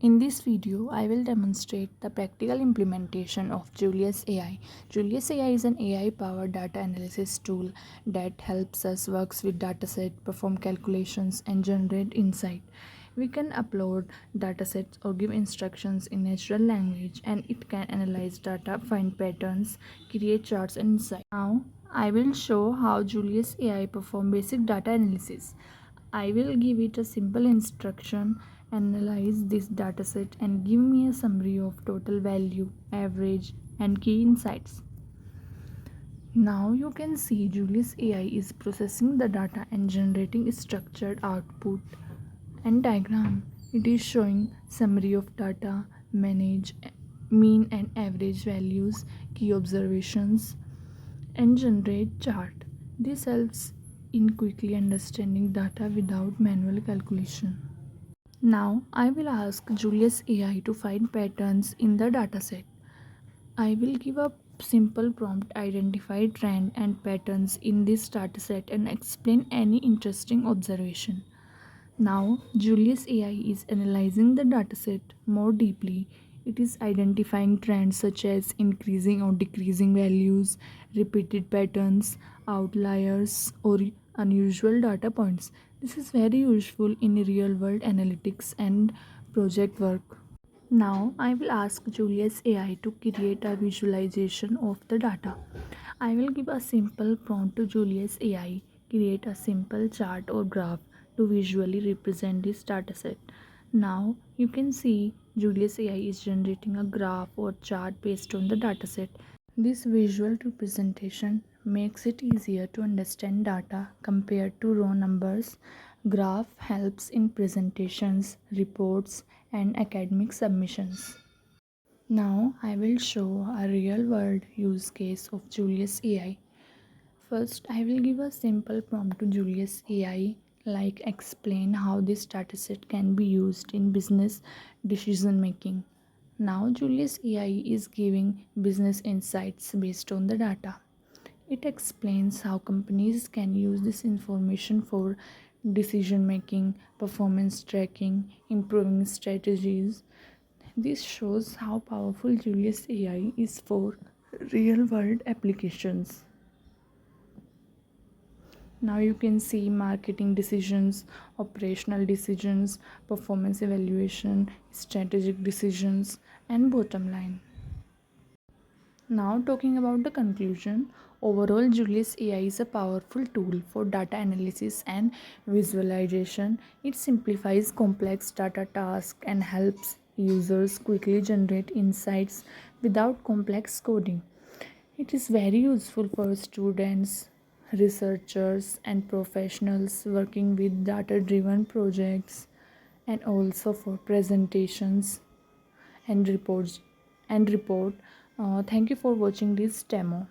In this video, I will demonstrate the practical implementation of Julius AI. Julius AI is an AI-powered data analysis tool that helps us work with dataset, perform calculations, and generate insight. We can upload datasets or give instructions in natural language, and it can analyze data, find patterns, create charts, and insights. Now, I will show how Julius AI perform basic data analysis. I will give it a simple instruction: analyze this dataset and give me a summary of total value, average, and key insights. Now you can see Julius AI is processing the data and generating structured output and diagram. It is showing summary of data, manage mean and average values, key observations, and generate chart. This helps in quickly understanding data without manual calculation. Now I will ask Julius AI to find patterns in the dataset. I will give a simple prompt: identify trend and patterns in this dataset and explain any interesting observation. Now Julius AI is analyzing the dataset more deeply. It is identifying trends such as increasing or decreasing values, repeated patterns, outliers, or unusual data points. This is very useful in real world analytics and project work. Now I will ask Julius AI to create a visualization of the data. I will give a simple prompt to Julius AI: create a simple chart or graph to visually represent this dataset. Now you can see Julius AI is generating a graph or chart based on the dataset. This visual representation makes it easier to understand data compared to raw numbers. Graph helps in presentations, reports, and academic submissions. Now I will show a real world use case of Julius AI. First, I will give a simple prompt to Julius AI, like explain how this dataset can be used in business decision making. Now Julius AI is giving business insights based on the data. It explains how companies can use this information for decision making, performance tracking, improving strategies. This shows how powerful Julius AI is for real world applications. Now you can see marketing decisions, operational decisions, performance evaluation, strategic decisions, and bottom line. Now talking about the conclusion, overall Julius AI is a powerful tool for data analysis and visualization. It simplifies complex data tasks and helps users quickly generate insights without complex coding. It is very useful for students, researchers, and professionals working with data driven projects, and also for presentations and reports and report. Thank you for watching this demo.